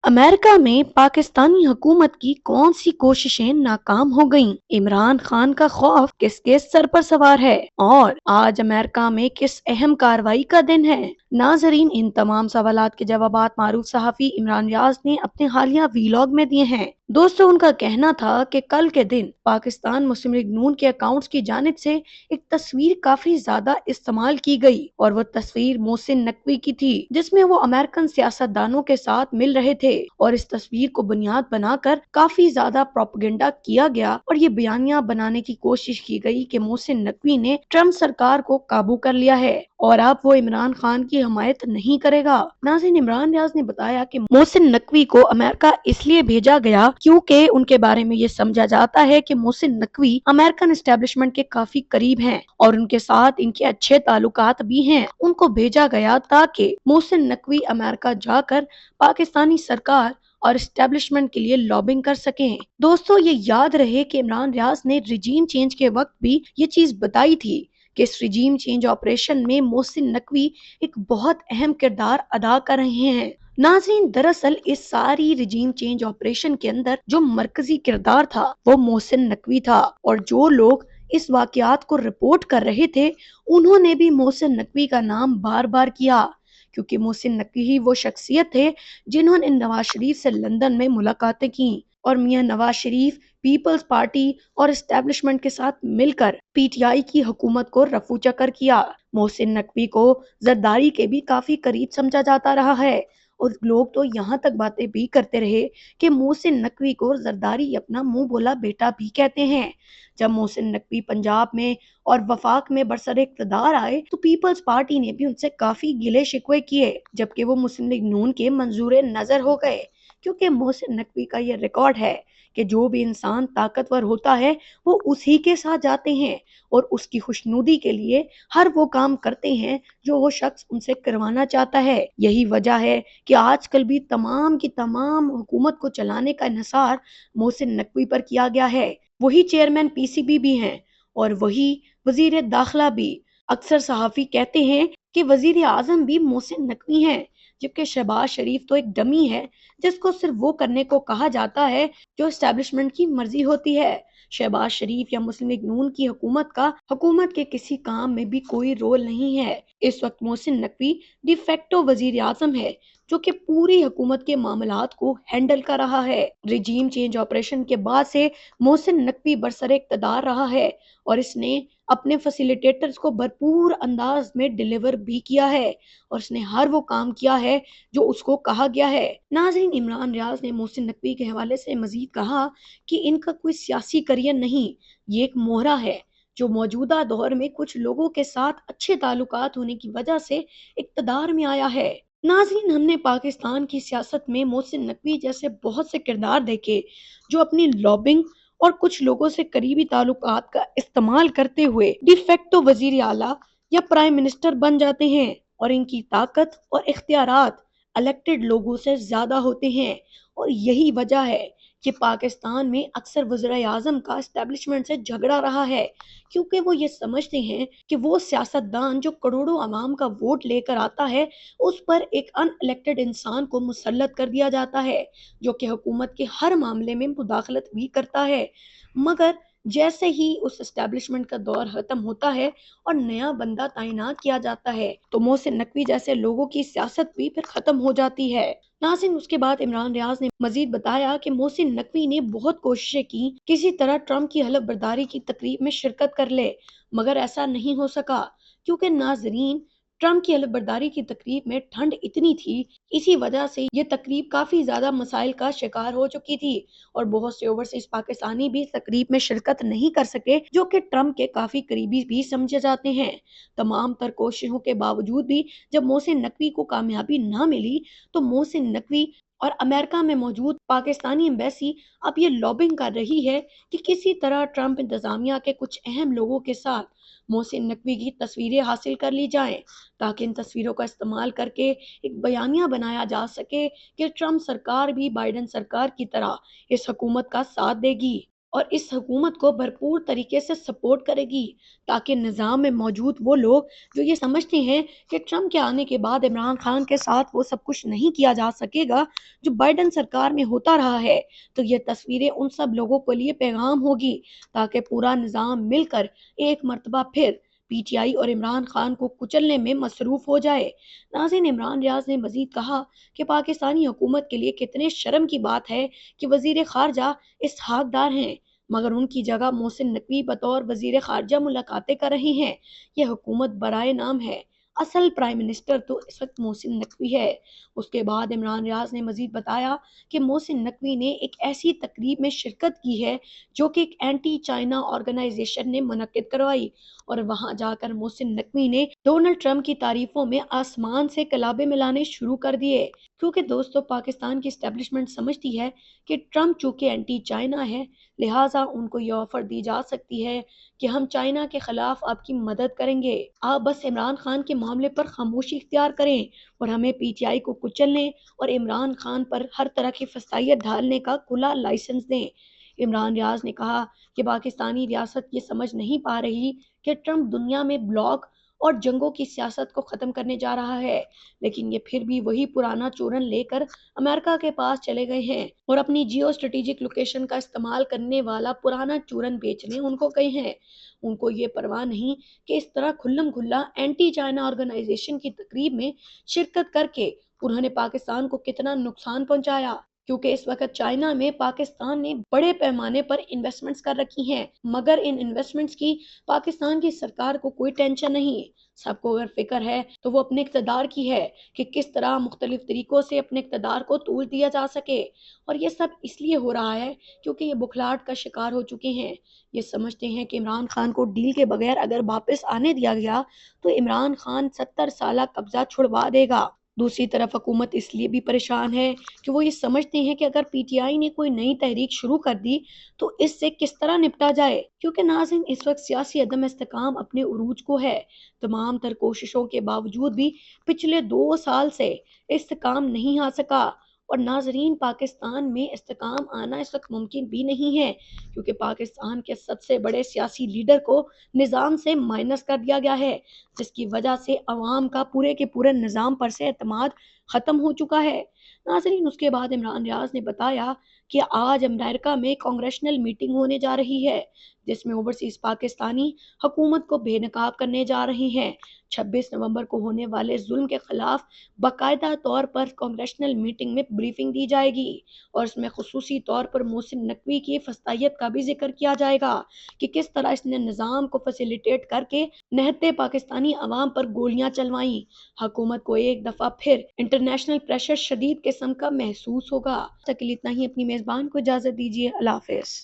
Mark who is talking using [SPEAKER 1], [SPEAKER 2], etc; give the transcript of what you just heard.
[SPEAKER 1] America में पाकिस्तानी हुकूमत की कौन सी कोशिशें नाकाम हो गईं? इमरान खान का खौफ किसके सर पर सवार है? और आज अमेरिका में किस अहम कार्रवाई का दिन है? नाजरीन, इन तमाम सवालात के जवाबात मारूफ सहाफी इमरान रियाज ने अपने हालिया वीलॉग में दिए हैं। दोस्तों, उनका कहना था कि कल के दिन पाकिस्तान मुस्लिम लीग नून के अकाउंट्स की जानिब से एक तस्वीर काफी ज्यादा इस्तेमाल की गई और वो तस्वीर मोहसिन नकवी की थी, जिसमें वो अमेरिकन सियासतदानों के साथ मिल रहे थे। और इस तस्वीर को बुनियाद बनाकर काफी ज्यादा प्रोपेगेंडा किया गया और ये बयानिया बनाने की कोशिश की गई कि मोहसिन नकवी ने ट्रम्प सरकार को काबू कर लिया है और अब वो इमरान खान की हमायत नहीं करेगा। नाज़रीन, इमरान रियाज ने बताया कि मोहसिन नकवी को अमेरिका इसलिए भेजा गया क्योंकि उनके बारे में ये समझा जाता है कि मोहसिन नकवी अमेरिकन एस्टेब्लिशमेंट के काफी करीब हैं और उनके साथ इनके अच्छे ताल्लुकात भी हैं। उनको भेजा गया ताकि मोहसिन नकवी अमेरिका जाकर पाकिस्तानी सरकार और एस्टेब्लिशमेंट के लिए लॉबिंग कर सकें। दोस्तों, ये याद रहे कि इमरान रियाज ने रिजीम चेंज के वक्त भी ये चीज बताई थी कि इस रिजीम चेंज ऑपरेशन में मोहसिन नकवी एक बहुत अहम किरदार अदा कर रहे हैं। नाजरीन, दरअसल इस सारी रिजीम चेंज ऑपरेशन के अंदर जो मरकजी किरदार था वो मोहसिन नकवी था और जो लोग इस वाकयात को रिपोर्ट कर रहे थे उन्होंने भी मोहसिन नकवी का नाम बार बार किया, क्योंकि मोहसिन नकवी ही वो शख्सियत थे जिन्होंने नवाज शरीफ से लंदन में मुलाकातें की और मियां नवाज शरीफ पीपल्स पार्टी और एस्टेब्लिशमेंट के साथ मिलकर पीटीआई की हुकूमत को रफू चक्कर किया। मोहसिन नकवी को जरदारी के भी काफी करीब समझा जाता रहा है और लोग तो यहाँ तक बातें भी करते रहे कि मोहसिन नकवी को जरदारी अपना मुंह बोला बेटा भी कहते हैं। जब मोहसिन नकवी पंजाब में और वफाक में बरसर इक़्तिदार आए तो पीपल्स पार्टी ने भी उनसे काफी गिले शिकवे किए, जबकि वो मुस्लिम लीग नून के मंजूर नजर हो गए, क्योंकि मोहसिन नकवी का ये रिकॉर्ड है कि जो भी इंसान ताकतवर होता है वो उसी के साथ जाते हैं और उसकी खुशनुदी के लिए हर वो काम करते हैं जो वो शख्स उनसे करवाना चाहता है। यही वजह है कि आजकल भी तमाम की तमाम हुकूमत को चलाने का इन्हिसार मोहसिन नकवी पर किया गया है। वही चेयरमैन पीसीबी भी हैं और वही वजीर दाखिला भी। अक्सर सहाफी कहते हैं कि वजीर आजम भी मोहसिन नकवी हैं, जबकि शहबाज शरीफ तो एक डमी है जिसको सिर्फ वो करने को कहा जाता है जो एस्टेब्लिशमेंट की मर्जी होती है। शहबाज शरीफ या मुस्लिम लीग नून की हुकूमत के किसी काम में भी कोई रोल नहीं है। इस वक्त मोहसिन नकवी डिफेक्टो वजीर आजम है जो कि पूरी हुकूमत के मामलात को हैंडल कर रहा है। रिजीम चेंज ऑपरेशन के बाद से मोहसिन नकवी बरसरे इक़्तिदार रहा है और इसने अपने फैसिलिटेटर्स को भरपूर अंदाज में डिलीवर भी किया है और इसने हर वो काम किया है जो उसको कहा गया है। नाज़रीन, इमरान रियाज ने मोहसिन नकवी के हवाले से मजीद कहा कि इनका कोई सियासी करियर नहीं, ये एक मोहरा है जो मौजूदा दौर में कुछ लोगों के साथ अच्छे ताल्लुकात होने की वजह से इक़्तिदार में आया है। नाज़रीन, हमने पाकिस्तान की सियासत में मोहसिन नकवी जैसे बहुत से किरदार देखे जो अपनी लॉबिंग और कुछ लोगों से करीबी ताल्लुकात का इस्तेमाल करते हुए डिफेक्टो वजीर आला या प्राइम मिनिस्टर बन जाते हैं और इनकी ताकत और इख्तियारात इलेक्टेड लोगों से ज्यादा होते हैं। और यही वजह है कि पाकिस्तान में अक्सर वज़ीर आज़म का एस्टेब्लिशमेंट से झगड़ा रहा है, क्योंकि वो ये समझते हैं कि वो सियासतदान जो करोड़ों अवाम का वोट लेकर आता है उस पर एक अनइलेक्टेड इंसान को मुसल्लत कर दिया जाता है जो कि हुकूमत के हर मामले में मुदाखलत भी करता है। मगर जैसे ही उस एस्टेब्लिशमेंट का दौर खत्म होता है और नया बंदा तैनात किया जाता है तो मोहसिन नकवी जैसे लोगों की सियासत भी फिर खत्म हो जाती है। नाज़रीन, उसके बाद इमरान रियाज ने मजीद बताया कि मोहसिन नकवी ने बहुत कोशिशें की किसी तरह ट्रम्प की हलफ बर्दारी की तकरीब में शिरकत कर ले, मगर ऐसा नहीं हो सका, क्योंकि नाजरीन, ट्रम्प की हलफ बर्दारी की तकरीब में ठंड इतनी थी, इसी वजह से ये तकरीब काफी ज्यादा मसाइल का शिकार हो चुकी थी और बहुत से ओवरसीज पाकिस्तानी भी इस तकरीब में शिरकत नहीं कर सके जो कि ट्रम्प के काफी करीबी भी समझे जाते हैं। तमाम तर कोशिशों के बावजूद भी जब मोहसिन नकवी को कामयाबी ना मिली तो मोहसिन नकवी और अमेरिका में मौजूद पाकिस्तानी एम्बेसी अब ये लॉबिंग कर रही है कि किसी तरह ट्रम्प इंतजामिया के कुछ अहम लोगों के साथ मोहसिन नकवी की तस्वीरें हासिल कर ली जाएं, ताकि इन तस्वीरों का इस्तेमाल करके एक बयानिया बनाया जा सके कि ट्रम्प सरकार भी बाइडेन सरकार की तरह इस हुकूमत का साथ देगी। اور اس حکومت کو بھرپور طریقے سے سپورٹ کرے گی، تاکہ نظام میں موجود وہ لوگ جو یہ سمجھتے ہیں کہ ٹرمپ کے آنے کے بعد عمران خان کے ساتھ وہ سب کچھ نہیں کیا جا سکے گا جو بائیڈن سرکار میں ہوتا رہا ہے، تو یہ تصویریں ان سب لوگوں کے لیے پیغام ہوگی، تاکہ پورا نظام مل کر ایک مرتبہ پھر پی ٹی آئی اور عمران خان کو کچلنے میں مصروف ہو جائے۔ ناظرین، عمران ریاض نے مزید کہا کہ پاکستانی حکومت کے لیے کتنے شرم کی بات ہے کہ وزیر خارجہ اسحاق ڈار ہیں، مگر ان کی جگہ محسن نقوی بطور وزیر خارجہ ملاقاتیں کر رہے ہیں۔ یہ حکومت برائے نام ہے، اصل پرائم منسٹر تو اس وقت محسن نقوی ہے۔ اس کے بعد عمران ریاض نے مزید بتایا کہ محسن نقوی نے ایک ایسی تقریب میں شرکت کی ہے جو کہ ایک اینٹی چائنا آرگنائزیشن نے منعقد کروائی، اور وہاں جا کر محسن نقوی نے ڈونلڈ ٹرمپ کی تعریفوں میں آسمان سے کلابے ملانے شروع کر دیے، کیونکہ دوستو پاکستان کی اسٹیبلشمنٹ سمجھتی ہے کہ ٹرمپ چونکہ اینٹی چائنا ہے، لہٰذا ان کو یہ آفر دی جا سکتی ہے کہ ہم چائنا کے خلاف آپ کی مدد کریں گے، آپ بس عمران خان کے معاملے پر خاموشی اختیار کریں اور ہمیں پی ٹی آئی کو کچلنے اور عمران خان پر ہر طرح کی فسادیت ڈھالنے کا کھلا لائسنس دیں۔ عمران ریاض نے کہا کہ پاکستانی ریاست یہ سمجھ نہیں پا رہی کہ ٹرمپ دنیا میں بلاک اور جنگوں کی سیاست کو ختم کرنے جا رہا ہے، لیکن یہ پھر بھی وہی پرانا چورن لے کر امریکہ کے پاس چلے گئے ہیں اور اپنی جیو اسٹریٹجک لوکیشن کا استعمال کرنے والا پرانا چورن بیچنے ان کو گئے ہیں۔ ان کو یہ پرواہ نہیں کہ اس طرح کھلم کھلا اینٹی چائنا آرگنائزیشن کی تقریب میں شرکت کر کے انہوں نے پاکستان کو کتنا نقصان پہنچایا، کیونکہ اس وقت چائنا میں پاکستان نے بڑے پیمانے پر انویسٹمنٹس کر رکھی ہیں، مگر ان انویسٹمنٹس کی پاکستان کی سرکار کو کوئی ٹینشن نہیں۔ سب کو اگر فکر ہے تو وہ اپنے اقتدار کی ہے کہ کس طرح مختلف طریقوں سے اپنے اقتدار کو طول دیا جا سکے، اور یہ سب اس لیے ہو رہا ہے کیونکہ یہ بکھلاہٹ کا شکار ہو چکے ہیں۔ یہ سمجھتے ہیں کہ عمران خان کو ڈیل کے بغیر اگر واپس آنے دیا گیا تو عمران خان 70 سالہ قبضہ چھڑوا دے گا۔ دوسری طرف حکومت اس لیے بھی پریشان ہے کہ وہ یہ سمجھتے ہیں کہ اگر پی ٹی آئی نے کوئی نئی تحریک شروع کر دی تو اس سے کس طرح نپٹا جائے، کیونکہ ناظرین اس وقت سیاسی عدم استحکام اپنے عروج کو ہے۔ تمام تر کوششوں کے باوجود بھی پچھلے 2 سال سے استحکام نہیں آ سکا، اور ناظرین پاکستان میں استحکام آنا اس وقت ممکن بھی نہیں ہے، کیونکہ پاکستان کے سب سے بڑے سیاسی لیڈر کو نظام سے مائنس کر دیا گیا ہے، جس کی وجہ سے عوام کا پورے کے پورے نظام پر سے اعتماد ختم ہو چکا ہے۔ ناظرین اس کے بعد عمران ریاض نے بتایا کہ آج امریکہ میں کانگریشنل میٹنگ ہونے جا رہی ہے، جس میں اوورسیز پاکستانی حکومت کو بے نقاب کرنے جا رہے ہیں۔ 26 نومبر کو ہونے والے ظلم کے خلاف باقاعدہ طور پر کانگریشنل میٹنگ میں بریفنگ دی جائے گی، اور اس میں خصوصی طور پر محسن نقوی کی فسادیت کا بھی ذکر کیا جائے گا کہ کس طرح اس نے نظام کو فیسیلیٹیٹ کر کے نہتے پاکستانی عوام پر گولیاں چلوائیں۔ حکومت کو ایک دفعہ پھر انٹرنیشنل پریشر شدید قسم کا محسوس ہوگا۔ تک کے لیے اتنا ہی، اپنی میزبان کو اجازت دیجیے۔ اللہ حافظ۔